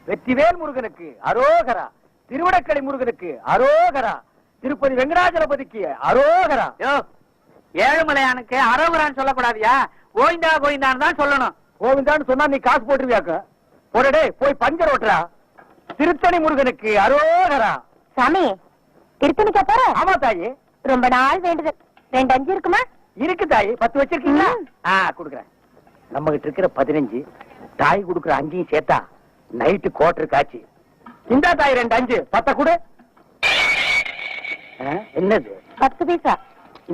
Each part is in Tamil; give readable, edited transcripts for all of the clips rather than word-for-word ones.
வெற்றிவேல் முருகனுக்கு அரோகரா, திருவடக்கடை முருகனுக்கு அரோகரா, திருப்பதி வெங்கடாஜலபதிக்கு அரோகரா. ஏழுமலையானுக்கு அரோகரான்னு சொல்லக்கூடாதியா, கோவிந்தா கோவிந்தான்னு தான் சொல்லணும். கோவிந்தான்னு சொன்னா நீ காசு போட்டுருவியாக்க. போடடே போய் பஞ்சர் ஓட்டுறா. திருத்தணி முருகனுக்கு அரோகரா. சாமி திருத்தணிக்கா போற? ஆமா தாயி, ரொம்ப நாள் வேண்டுதல். 2 5 இருக்குமா? இருக்கு தாயி. 10 வச்சிருக்கீங்களா? குடுக்குறேன். நம்ம கிட்ட இருக்கிற 15 தாய் குடுக்குற 5 சேர்த்தா நைட்டு கோட்டர் காட்சி. இந்த தாய் 2 5 10 கொடு. என்னது 10 பைசா?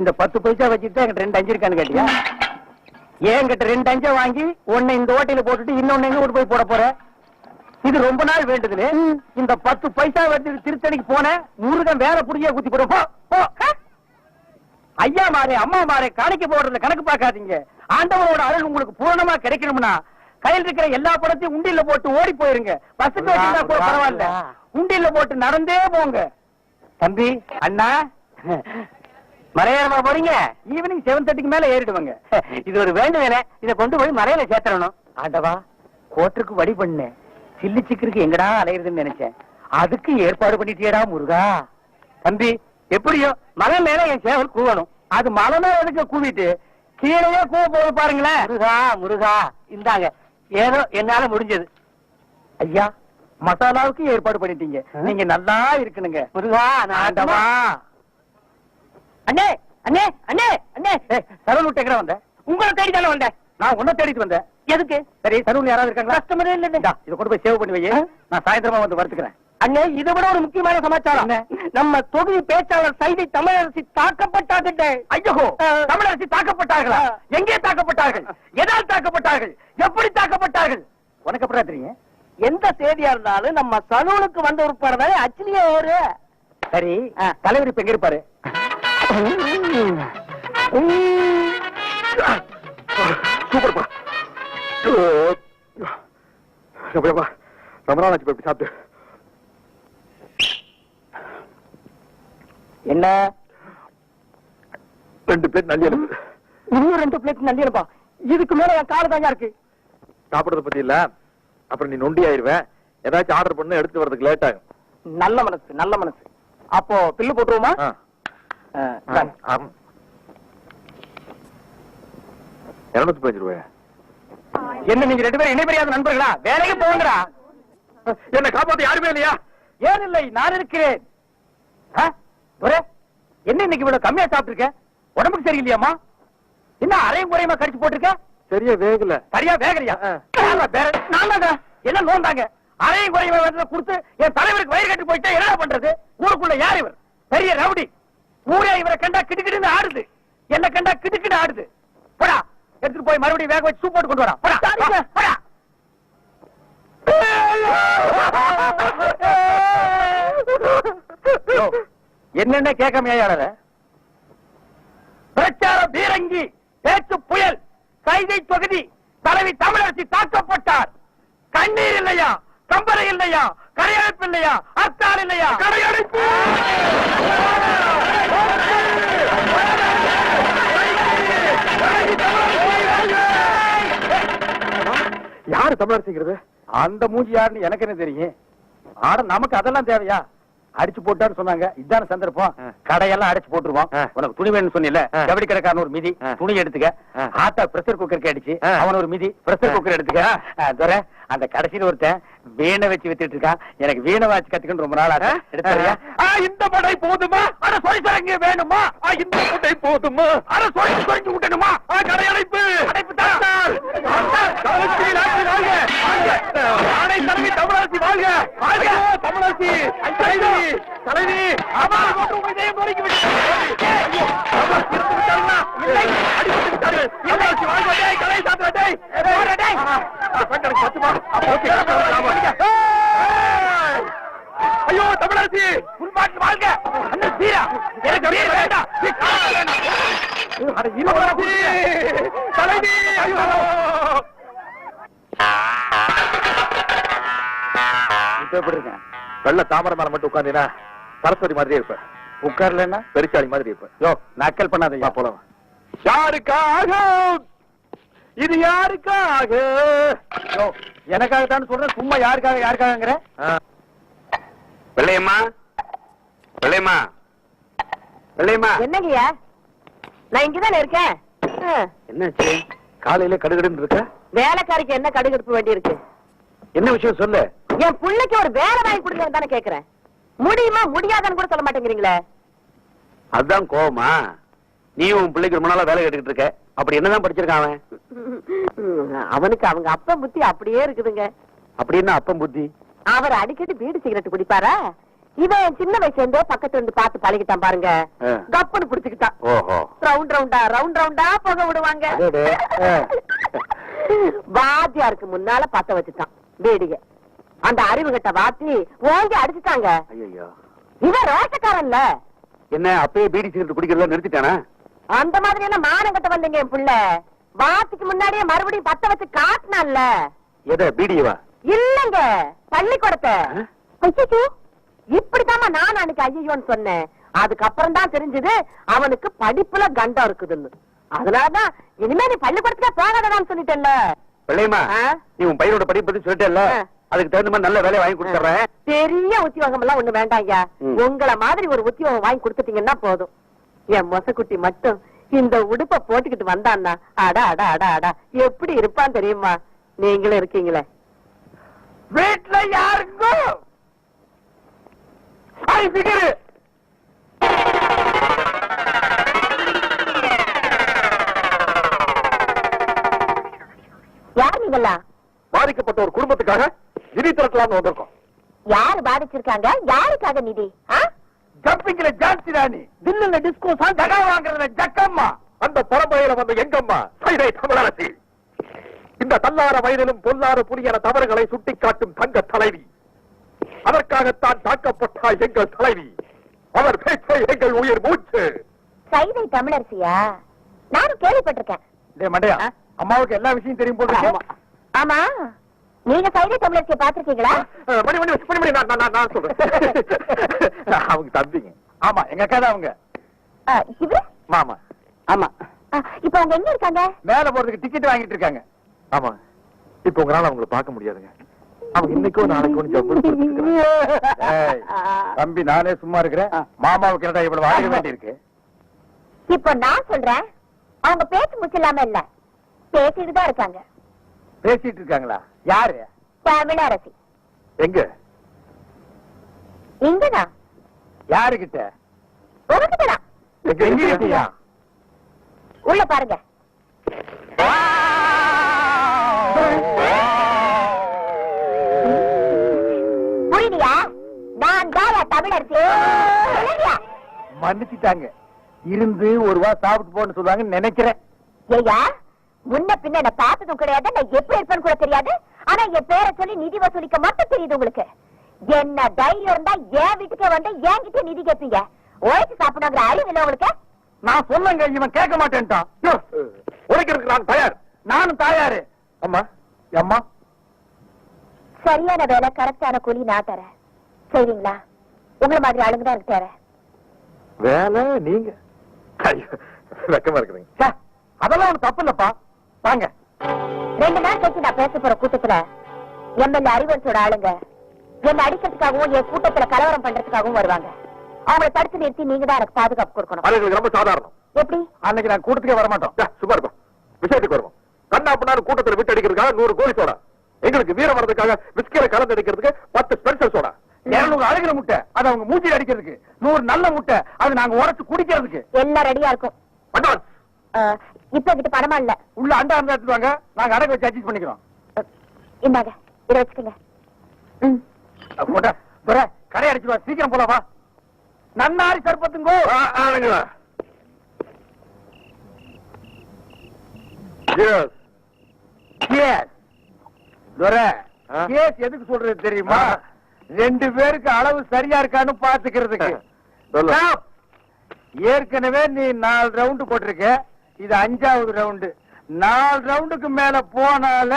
இந்த 10 பைசா வச்சுட்டு என்கிட்ட 2 5 இருக்கான்னு கேட்டியா? என்கிட்ட 2 5 வாங்கி ஒன்னு இந்த ஓட்டையில போட்டுட்டு இன்னொன்னு எங்க கொண்டு போய் போட போற? இது ரொம்ப நாள் வேண்டுதுல. இந்த 10 பைசா வச்சு திருத்தணிக்கு போன முருகன் வேற புடிய குத்தி போடும். ஐயா மாறே அம்மா மாறே காணிக்க போடுறதுல கணக்கு பார்க்காதீங்க. ஆண்டவனோட அருள் உங்களுக்கு பூரணமா கிடைக்கணும்னா கையில் இருக்கிற எல்லா படத்தையும் உண்டியில போட்டு ஓடி போயிருங்க. பஸ்ஸுக்கு வச்சிருந்தா கூட பரவாயில்ல, உண்டியில போட்டு நடந்தே போங்க. தம்பி அண்ணா மலையேறமா போறீங்க? ஈவினிங் 7:30க்கு மேல ஏறிடுவாங்க. இது ஒரு வேண்டுதல, இதை கொண்டு போய் மலையில சேர்த்தரணும். ஆண்டவா, கோட்டருக்கு வழி பண்ண சில்லி சிக்கருக்கு எங்கடா அலையிறதுன்னு நினைச்சேன். அதுக்கு ஏற்பாடு பண்ணிட்டியடா முருகா. தம்பி எப்படியோ மலை மேல என் சேவல் கூவணும். அது மலை மேல எதுக்கு கூவிட்டு கீழே கூவ போது பாருங்களேன். முருகா முருகா இந்தாங்க, ஏதோ என்னால முடிஞ்சது. ஐயா மசாலாவுக்கு ஏற்பாடு பண்ணிட்டீங்க, நீங்க நல்லா இருக்கணுங்க. முருகா ஆண்டவா. அண்ணே அண்ணே அண்ணே அண்ணே, சலூன் விட்டு வந்த? உங்களை தேடி தானே வந்தேன். நான் உன்ன தேடிட்டு வந்தேன். எதுக்கு? சரி, சலூன் யாராவது இருக்காங்களா? கஸ்டமரே இல்ல. இதை கொண்டு போய் சேவ் பண்ணி வை, நான் சாயந்தரமா வந்து வறுத்துக்கிறேன். அண்ணே இதை விட ஒரு முக்கியமான சமாச்சாரம். நம்ம தொகுதி பேச்சாளர் சைதை தமிழரசி தாக்கப்பட்டாங்க. ஐயோ, தமிழரசி தாக்கப்பட்டார்களா? எங்கே தாக்கப்பட்டார்கள்? எதால் தாக்கப்பட்டார்கள்? எப்படி தாக்கப்பட்டார்கள்? உனக்கு எப்படி தெரியும்? எந்த செய்தியா இருந்தாலும் நம்ம சலூனுக்கு வந்த உட்பட அச்சிலியே ஒரு. சரி, தலைவர் இப்ப எங்க இருப்பாரு? சூப்பர்ப்பா. ரொம்ப நாள் ஆச்சு போய் சாப்பிட்டு. என்ன 2 பிளேட் நல்லி எழுப்பு. இன்னும் 2 பிளேட் நல்லி எழுப்பா? இதுக்கு மேல என் கால தாங்க இருக்கு. சாப்பிடறத பத்தி இல்ல, அப்புறம் நீ நொண்டி ஆயிருவேன். ஏதாச்சும் ஆர்டர் பண்ணு, எடுத்து வரதுக்கு லேட் ஆகும். நல்ல மனசு, நல்ல மனசு. அப்போ பில்லு போட்டுருவோமா? 215 ரூபாய். என்ன நீங்க 2 பேரும் இணை பெரியாத நண்பர்களா? வேலைக்கு போங்கடா. என்ன காப்பாத்த யாருமே இல்லையா? ஏன் இல்லை, நான் இருக்கிறேன். என்ன இன்னைக்கு இவ்வளவு கம்மியா சாப்பிட்டுருக்க? உடம்புக்கு சரியில்லையாமா? என்ன அரையும் குறையுமா கடிச்சு போட்டிருக்க? சரியா வேகல. சரியா வேகலையா? என்ன நோந்தாங்க? அரையும் குறையுமா கொடுத்து என் தலைவருக்கு வயிறு கட்டி போயிட்டா என்ன பண்றது? ஊருக்குள்ள யார் இவர்? பெரிய ரவுடி. ஊரே இவரை கண்டா கிடுக்கிடுன்னு ஆடுது, என்ன கண்டா கிடுக்கிட்டு ஆடுது. போடா, எடுத்துட்டு போய் மறுபடியும் வேக வச்சு சூப் போட்டு கொண்டு வரா. போடா. என்னென்ன கேட்காமையாளர? பிரச்சார பீரங்கி, பேச்சு புயல், கைதை தொகுதி தலைவி தமிழரசி தாக்கப்பட்டார். கண்ணீர் இல்லையா? கம்பரை இல்லையா? கரையடைப்பு இல்லையா? அத்தால் இல்லையா? கரையடைப்பு. யாரு தமிழரசிங்கிறது? அந்த மூஞ்சி யாருன்னு எனக்கு என்ன தெரியும்? ஆனா நமக்கு அதெல்லாம் தேவையா? அடிச்சு போட்டான்னு சொன்னாங்க, இதான சந்தர்ப்பம். கடையெல்லாம் அடிச்சு போட்டுருவோம். உனக்கு துணி வேணும்னு சொன்னில, ஜவுளி கடைக்காரன் ஒரு மிதி, துணி எடுத்துக்க. ஆட்டா பிரஷர் குக்கருக்கு அடிச்சு அவன் ஒரு மிதி, பிரஷர் குக்கர் எடுத்துக்க. அந்த கடைசியில் ஒருத்தன் வீணை வச்சு வித்துட்டு இருக்கான். எனக்கு வீணை வாச்சு கத்துக்கணும் ரொம்ப நாள் ஆச்சு. எடுத்துறியா? இந்த படை போதுமா? அட சொரிசரங்க வேணுமா? இந்த படை போதுமா? அட சொரிஞ்சு விட்டணுமா? கடையடைப்பு. அடைப்பு தாத்தால். தமிழரசி வாழ்க! வாழ்க தமிழரசி! தலைவி! தலைவி! அம்மா இதயம் நொறுக்கி விட்டார்கள். தமிழரசி வாழ்க! கலை சாப்பிட ஐயோ தமிழரசி உள்மாட்டு வாழ்க! அண்ணன் சீரா எனக்கு வீர வேண்டாம். தலைவி! ஐயோ எப்படி இருக்கேன்? வெள்ள தாமரை மேல மட்டும் உட்கார்ந்தீனா சரஸ்வதி மாதிரியே இருப்ப. உட்கார்லன்னா பெருச்சாளி மாதிரி இருப்ப. யோ நக்கல் பண்ணாதயா. போலாம். யாருக்காக இது? யாருக்காக? எனக்காகத்தான் சொல்றேன், சும்மா யாருக்காகங்கிற? வெள்ளையம்மா, வெள்ளையம்மா, வெள்ளையம்மா. என்னங்கய்யா? நான் இங்கதானே இருக்கேன். என்னாச்சு? காலையில கடுகடுன்னு இருக்க? வேலைக்காரிக்கு என்ன கடுகடுப்பு வேண்டி இருக்கு? என்ன விஷயம் சொல்லு. என் பிள்ளைக்கு ஒரு வேலை வாங்கி கொடுங்கன்னு தானே கேக்குறேன். முடியுமா முடியாதான்னு கூட சொல்ல மாட்டேங்கிறீங்களே. அதுதான் கோவமா? நீயும் உன் பிள்ளைக்கு ரொம்ப நாளா வேலை கேட்டுக்கிட்டு இருக்க. அப்படி என்னதான் படிச்சிருக்கான் அவன்? அவனுக்கு அவங்க அப்பா புத்தி அப்படியே இருக்குதுங்க. அப்படி என்ன அப்பம் புத்தி? அவர் அடிக்கடி பீடி சிகரெட் குடிப்பாரா? இவன் சின்ன வயசுல இருந்தே பக்கத்துல இருந்து பார்த்து பழகிட்டான் பாருங்க. கப்புன்னு புடிச்சுக்கிட்டான். ஓஹோ. ரவுண்ட் ரவுண்டா போக விடுவாங்க. வாத்தியாருக்கு முன்னால பத்த வச்சுட்டான் பீடிக. அந்த அறிவு கட்ட வாத்தி ஓங்கி அடிச்சுட்டாங்க. ஐயோ. இவன் ரோஷக்காரன்ல. என்ன அப்பயே பீடி சிகரெட் குடிக்கிறத நிறுத்திட்டானா? அந்த மாதிரி எல்லாம் மானம் கட்ட வந்தீங்க என் புள்ள. வாத்திக்கு முன்னாடியே மறுபடியும் பத்த வச்சு காட்டினான்ல. எதை? பீடியவா? இல்லங்க, பள்ளிக்கூடத்தை. ஐயோ, இப்படித்தாமா நான் அன்னைக்கு ஐயோன்னு சொன்னேன். அதுக்கப்புறம் தான் தெரிஞ்சது அவனுக்கு படிப்புல கண்டம் இருக்குதுன்னு. அதனாலதான் இனிமே நீ பள்ளிக்கூடத்துக்கே போகாததான்னு சொல்லிட்டேன்ல. வெள்ளையம்மா, நீ உன் பையனோட படிப்பு பத்தி சொல்லிட்டேல்ல, அதுக்கு தகுந்த மாதிரி நல்ல வேலையை வாங்கி கொடுத்துறேன். பெரிய உத்தியோகம் எல்லாம் ஒண்ணு வேண்டாம் ஐயா. உங்களை மாதிரி ஒரு உத்தியோகம் வாங்கி கொடுத்துட்டீங்கன்னா போதும். என் மொசக்குட்டி மட்டும் இந்த உடுப்ப போட்டுக்கிட்டு வந்தான்னா அடா அடா அடா அடா எப்படி இருப்பான் தெரியுமா? நீங்களும் இருக்கீங்களே. வீட்டுல யாருக்கும் யார் நீங்களா? பாதிக்கப்பட்ட ஒரு குடும்பத்துக்காக நிதி திரட்டலாம்னு வந்திருக்கோம். யாரு பாதிச்சிருக்காங்க? யாருக்காக நிதி? ஜம்பிங்ல ஜான்சி ராணி, தில்லுல டிஸ்கோ சாங், ஜகா வாங்குறதுல ஜக்கம்மா, அந்த பரம்பரையில வந்த எங்கம்மா சைதை தமிழரசி. இந்த தள்ளார வயதிலும் பொல்லாறு புரியன தவறுகளை சுட்டிக்காட்டும் தங்க தலைவி. அதற்காகத்தான் தாக்கப்பட்டாய் எங்கள் தலைவி. அவர் பேச்சை எங்கள் உயிர் மூச்சு. சைதை தமிழரசியா? நானும் கேள்விப்பட்டிருக்கேன். மண்டையா, அம்மாவுக்கு எல்லா விஷயம் தெரியும் போல. ஆமா, நீங்க சைதை தமிழரசியை பாத்திருக்கீங்களா? மணி மணி மணி மணி நான் சொல்றேன். அவங்க தம்பிங்க. ஆமா, எங்க அக்கா தான் அவங்க. இவரு? மாமா. ஆமா. இப்ப அவங்க எங்க இருக்காங்க? மேல போறதுக்கு டிக்கெட் வாங்கிட்டு இருக்காங்க. ஆமா, இப்ப உங்களால அவங்களை பார்க்க முடியாதுங்க. அவங்க இன்னைக்கோ நாளைக்கோ ஜப்பு. தம்பி, நானே சும்மா இருக்கிறேன். மாமாவுக்கு என்னடா இவ்வளவு வாங்க வேண்டி இருக்கு? இப்ப நான் சொல்றேன், அவங்க பேச்சு முச்சில்லாம இல்ல, பேசிட்டு தான் இருக்காங்க. பேசிட்டு இருக்காங்களா? யாரு? தமிழரசி. எங்க? இங்கதான். யாருகிட்ட? உங்ககிட்டதான். எங்க? உள்ள பாருங்க. புரியுதியா? நான் தான் தமிழரசி. மன்னிச்சுட்டாங்க. இருந்து ஒரு வா சாப்பிட்டு போன்னு சொல்லுவாங்கன்னு நினைக்கிறேன். ஏயா, முன்ன பின்ன என்ன பார்த்ததும் கிடையாது, நான் எப்படி இருப்பேன்னு கூட தெரியாது. ஆனா என் பேரை சொல்லி நிதி வசூலிக்க மட்டும் தெரியுது உங்களுக்கு. என்ன தைரியம் இருந்தா என் வீட்டுக்கே வந்து என்கிட்ட நிதி கேட்பீங்க. உழைச்சு சாப்பிடுங்கிற அறிவு இல்லை உங்களுக்கு? நான் சொல்லுங்க, இவன் கேட்க மாட்டேன்ட்டான். உழைக்கிறதுக்கு நான் தயார். நானும் தாயாரு. அம்மா, அம்மா, சரியான வேலை கரெக்டான கூலி நான் தரேன். செய்வீங்களா? உங்களை மாதிரி ஆளுங்க தான் எனக்கு தரேன். வேலை நீங்க வெக்கமா இருக்கிறீங்க. அதெல்லாம் ஒண்ணு தப்பு இல்லப்பா. வாங்க. 2 நாள் கழிச்சு நான் பேச போற கூட்டத்துல எம்எல்ஏ அறிவரசோட ஆளுங்க என்ன அடிக்கிறதுக்காகவும் என் கூட்டத்துல கலவரம் பண்றதுக்காகவும் வருவாங்க. அவங்களை தடுத்து நிறுத்தி நீங்க தான் எனக்கு பாதுகாப்பு கொடுக்கணும். அது ரொம்ப சாதாரணம். எப்படி? அன்னைக்கு நான் கூட்டத்துக்கே வரமாட்டோம். சும்மா இருக்கும். விஷயத்துக்கு வருவோம். கண்ணா பண்ணாரு கூட்டத்தில் விட்டு அடிக்கிறதுக்காக 100 கோழி சோடா, எங்களுக்கு வீரம் வரதுக்காக விஸ்கில கலந்து அடிக்கிறதுக்கு 10 ஸ்பெஷல் சோடா, 200 அழுகிற முட்டை அது அவங்க மூஞ்சி அடிக்கிறதுக்கு, 100 நல்ல முட்டை அது நாங்க உரைச்சு குடிக்கிறதுக்கு. எல்லாம் ரெடியா இருக்கும். அட்வான்ஸ். இப்ப கிட்ட பணமா இல்ல. உள்ள அண்டா இருந்தா எடுத்துவாங்க, நாங்க அடகு வச்சு அட்ஜஸ்ட் பண்ணிக்கிறோம். இந்தாங்க, இதை வச்சுக்கோங்க. கடை அடிச்சுவா, சீக்கிரம் போல வா. நன்னாரி சர்பத்துங்கோ. எதுக்கு சொல்றது தெரியுமா? 2 பேருக்கு அளவு சரியா இருக்கான்னு பாத்துக்கிறதுக்கு. ஏற்கனவே நீ 4 ரவுண்டு போட்டிருக்க, இது 5வது ரவுண்டு. 4 ரவுண்டுக்கு மேல போனால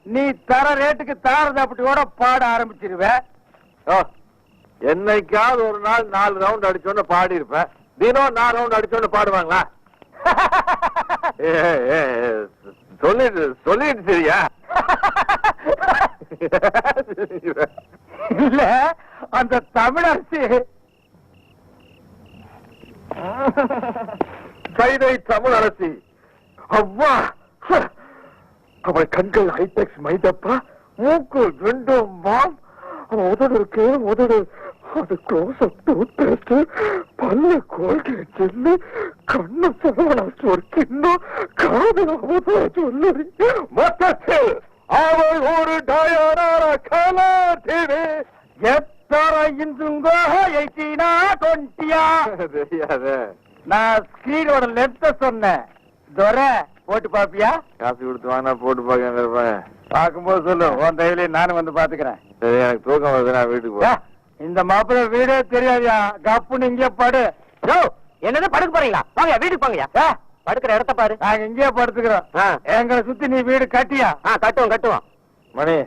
நீ தர ரேட்டுக்கு தாரதப்பட்டியோட பாட ஆரம்பிச்சிருவ. என்னைக்காவது ஒரு நாள் 4 ரவுண்ட் அடிச்சோன்னு பாடி இருப்பேன். தினம் 4 ரவுண்ட் அடிச்சோன்னு பாடுவாங்களா? சொல்லிட்டு சரியா? இல்ல அந்த தமிழரசி சைதை தமிழரசி. அவ்வா, அவள் கண்கள் ஹைடெக்ஸ் மைதப்பா, மூக்கு ரெண்டும் மாம், அவன் உதடு இருக்கு உதடு, அது க்ளோஸ் அப் டூத் பேஸ்ட், பல்ல கோல்கேட் ஜெல்லு, கண்ணு சரவணாச்சு ஒரு கிண்ணம், காதல் அவதா சொல்லி, மொத்தத்தில் அவள் ஒரு டயானார கலர் டிவி. எத்தனை இன்றுங்கோ 18 20 தெரியாத. நான் ஸ்கிரீனோட லெப்த சொன்னேன். துரை போட்டு பாப்பியா? காப்பி கொடுத்து வாங்க, போட்டு பாக்க. பாக்கும்போது சொல்லு, உன் தையில நானும் வந்து பாத்துக்கிறேன். சரி, எனக்கு தூக்கம் வருது, நான் வீட்டுக்கு போறேன். இந்த மாப்பிள்ள வீடே தெரியாதியா, கப்புன்னு இங்கே படு. என்னது படுக்க போறீங்களா? வாங்க வீட்டுக்கு போங்கயா. படுக்கிற இடத்த பாரு. நாங்க இங்கேயே படுத்துக்கிறோம். எங்களை சுத்தி நீ வீடு கட்டியா? கட்டுவோம். மணி,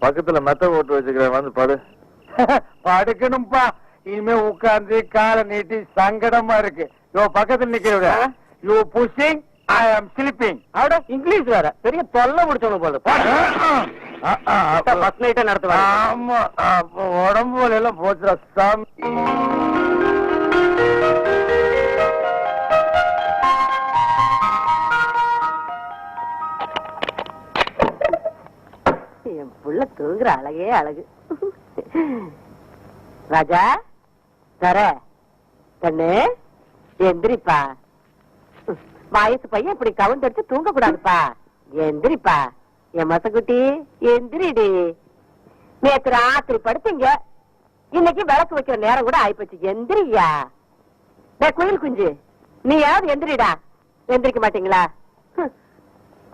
பக்கத்துல மெத்த போட்டு வச்சுக்கிறேன், வந்து படு. படுக்கணும்பா. இனிமே உட்கார்ந்து காலை நீட்டி சங்கடமா இருக்கு. யோ பக்கத்துல நிக்கிறவங்க, யூ புஷிங், ஐ ஆம் ஸ்லீப்பிங். அவட இங்கிலீஷ் வேற பெரிய தொல்லை முடிச்சவங்க போல. ஃபர்ஸ்ட் நைட்டே நடத்துவாங்க. ஆமா, உடம்பு வலி எல்லாம் போச்சுடா சாமி. என் புள்ள தூங்குற அழகே அழகு. ராஜா தர கண்ணு எந்திரிப்பா. வயசு பையன் இப்படி கவுண்டடிச்சு தூங்க கூடாதுப்பா. எந்திரிப்பா என் மசக்குட்டி, எந்திரிடி. நேத்து ராத்திரி படுத்தீங்க, இன்னைக்கு விளக்கு வைக்கிற நேரம் கூட ஆயிப்போச்சு. எந்திரியா குயில் குஞ்சு, நீயாவது எந்திரிடா. எந்திரிக்க மாட்டீங்களா?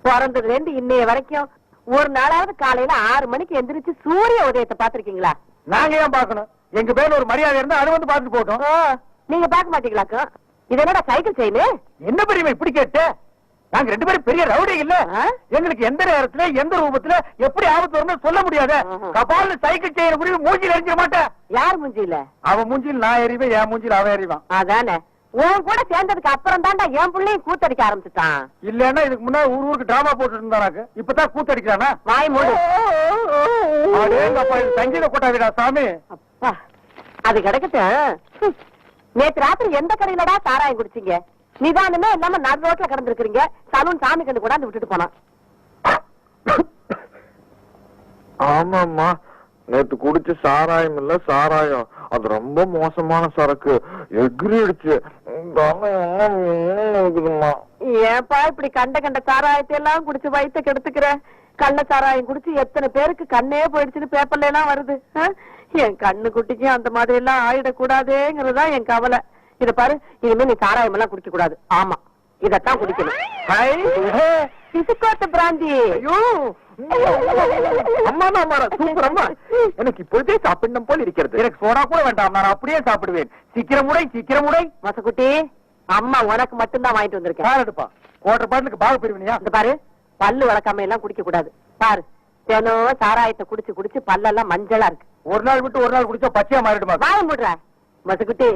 பிறந்ததுல இருந்து இன்னைய வரைக்கும் ஒரு நாளாவது காலையில 6 மணிக்கு எந்திரிச்சு சூரிய உதயத்தை பாத்திருக்கீங்களா? நாங்க ஏன் பாக்கணும்? எங்க பேர்ல ஒரு மரியாதை இருந்தா அது வந்து பாத்துட்டு போட்டோம். நீங்க பாக்க மாட்டீங்களாக்கும்? இது என்னடா சைக்கிள் செயின்? என்ன பெரியமா இப்படி கேட்ட? நாங்க 2 பேரும் பெரிய ரவுடி இல்ல. எங்களுக்கு எந்த நேரத்துல எந்த ரூபத்துல எப்படி ஆபத்து வரும்னு சொல்ல முடியாது. கபால்ல சைக்கிள் செயின் புரிய மூஞ்சில எரிஞ்சிட மாட்டேன். யார் மூஞ்சில? அவன் மூஞ்சில் நான் எறிவேன், என் மூஞ்சில் அவன் எறிவான். அதானே, உன் கூட சேர்ந்ததுக்கு அப்புறம் தான்டா என் பிள்ளையும் கூத்தடிக்க ஆரம்பிச்சுட்டான். இல்லன்னா இதுக்கு முன்னாடி ஊருக்கு டிராமா போட்டு இருந்தானாக்கு, இப்பதான் கூத்தடிக்கிறானா? வாய் மூடு. சங்கீத கொட்டாவிடா சாமி. அப்பா, அது கிடைக்கட்டும். நேத்து ராத்திரி எந்த கடையிலடா சாராயம் குடிச்சீங்க? நிதானமே இல்லாம நடு ரோட்ல கிடந்திருக்கீங்க. சலூன் சாமி கண்டு கொண்டாந்து விட்டுட்டு போனான். ஆமாம்மா, நேத்து குடிச்ச சாராயம் இல்ல சாராயம், அது ரொம்ப மோசமான சரக்கு, எகிரிடுச்சு. ஏன்பா இப்படி கண்ட கண்ட சாராயத்தை எல்லாம் குடிச்சு வயிற்ற கெடுத்துக்கிற? கள்ள சாராயம் குடிச்சு எத்தனை பேருக்கு கண்ணே போயிடுச்சுன்னு பேப்பர்ல எல்லாம் வருது. என் கண்ணு குட்டிக்கு அந்த மாதிரி எல்லாம் ஆயிடக்கூடாதேங்கிறதா என் கவலை. இத பாரு, இனிமே நீ சாராயம் எல்லாம் குடிக்க கூடாது. ஆமா, இதத்தான் குடிக்கணும். பிசுக்கோத்த பிராந்தி. சூப்பர் அம்மா, எனக்கு இப்பொழுதே சாப்பிடணும் போல் இருக்கிறது. எனக்கு சோடா கூட வேண்டாம், நான் அப்படியே சாப்பிடுவேன். சீக்கிரம் உடை. மசக்குட்டி, அம்மா உனக்கு மட்டும்தான் வாங்கிட்டு வந்திருக்கேன். பால் எடுப்பா. குவார்டர் பாட்டிலுக்கு பாக பிரிவினியா? இந்த பாரு, பல்லு வளர்க்காம எல்லாம் குடிக்க கூடாது. பாரு, தினம் சாராயத்தை குடிச்சு குடிச்சு பல்லெல்லாம் மஞ்சளா இருக்கு. ஒரு நாள் விட்டு ஒரு நாள் குடிச்சா பச்சையா மாறிடுமா? வாய மூடுற மசக்குட்டி.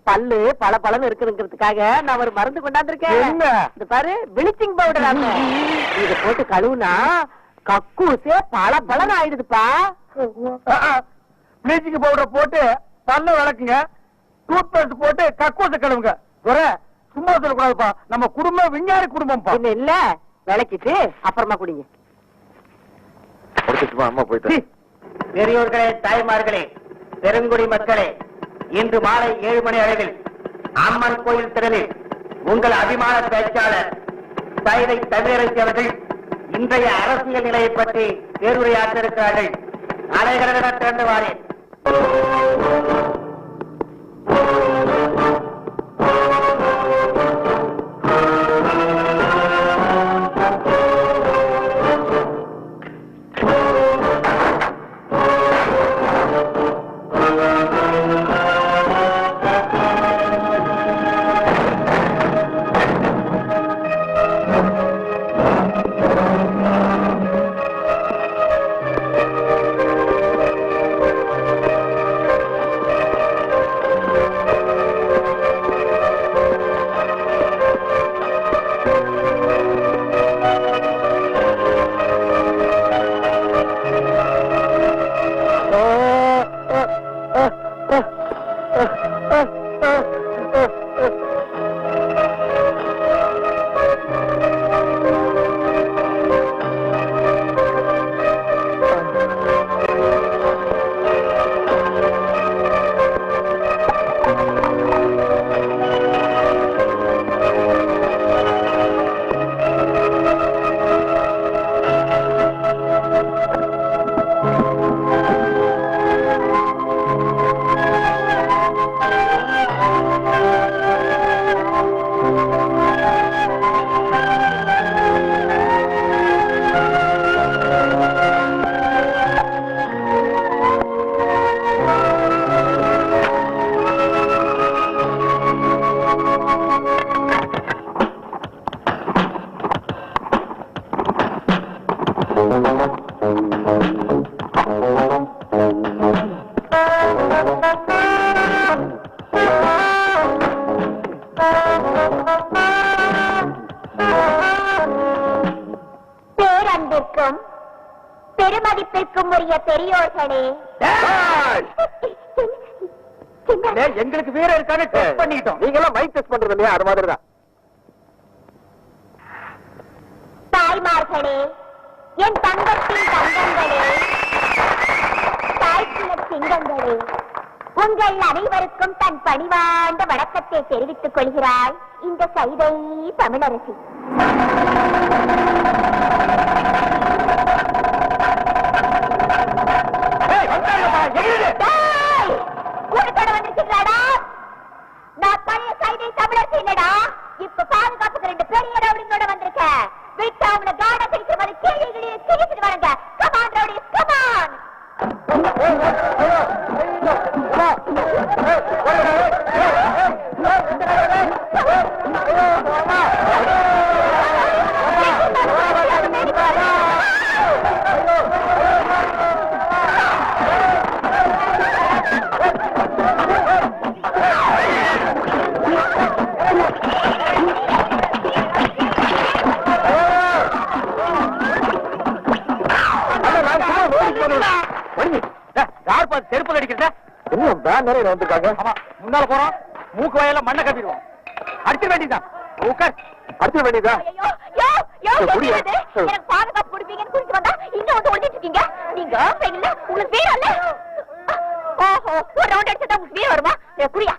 பல்லு பல பலன்னு இருக்குங்கிறதுக்காக நான் ஒரு மருந்து கொண்டாந்துருக்கேன். இந்த பாரு, பிளீச்சிங் பவுடர். இத போட்டு கழுவுனா கக்கூசே பல பலன் ஆயிடுதுப்பா. பிளீச்சிங் பவுடர் போட்டு பல்ல விளக்குங்க, டூத் பேஸ்ட் போட்டு கக்கூச கழுவுங்க. சும்மா சொல்லக்கூடாதுப்பா, நம்ம குடும்பம் விஞ்ஞானி குடும்பம். இல்ல, விளக்கிட்டு அப்புறமா குடிங்க. அம்மா போயிட்டு. பெரியோர்களே, தாய்மார்களே, பெருங்குடி மக்களே, இன்று மாலை 7 மணி அளவில் அம்மன் கோயில் திடலில் உங்கள் அபிமான பேச்சாளர் சைதை தமிழரசி அவர்கள் இன்றைய அரசியல் நிலையை பற்றி பேருரையாற்ற இருக்கிறார்கள். அலைகளிடம் திறந்து வாரேன். பெரியோர்களே, எங்களுக்கு வீரம் இருக்கான்னு டெஸ்ட் பண்ணிட்டோம். நீங்க எல்லாம் மைக் டெஸ்ட் பண்றது இல்லையா? அது மாதிரிதான். தாய்மார்களே, என் தங்கத்தின் தங்கங்களே, தாய்க்குல சிங்கங்களே, உங்கள் அனைவருக்கும் தன் பணிவார்ந்த வணக்கத்தை தெரிவித்துக் கொள்கிறாள் இந்த சைதை தமிழரசி. கூட்டத்தோட வந்திருக்கீங்களாடா? நான் பழைய சைதை தமிழரசி இல்லடா. இப்ப பாதுகாப்புக்கு 2 பெரிய ரவுடிங்களோட வந்திருக்கேன். விட்டு அவனை காட கிடைக்கிற மாதிரி கேள்விகளே கேட்டுட்டு வரங்க. Come on rowdies, come on. செருப்பு அடிக்கிறத இன்னும் பேனரே வந்துருக்காங்க. ஆமா, முன்னால போறோம். மூக்கு வாயில மண்ணை கப்பிடுவோம். அடிச்சிட வேண்டியதான். அடிச்சிட வேண்டியதா? ஐயோ, யோ, யோ, என்னது? எனக்கு பாதுகாப்பு கொடுப்பீங்கன்னு குறிச்சு வந்தா இங்க வந்து ஒளிஞ்சிட்டு இருக்கீங்க. நீங்க பெண்ணில்ல, உங்களுக்கு வீரம் இல்ல. ஓஹோ, ஒரு ரவுண்ட் அடிச்சா உங்களுக்கு வீரம் வருமா? குடியா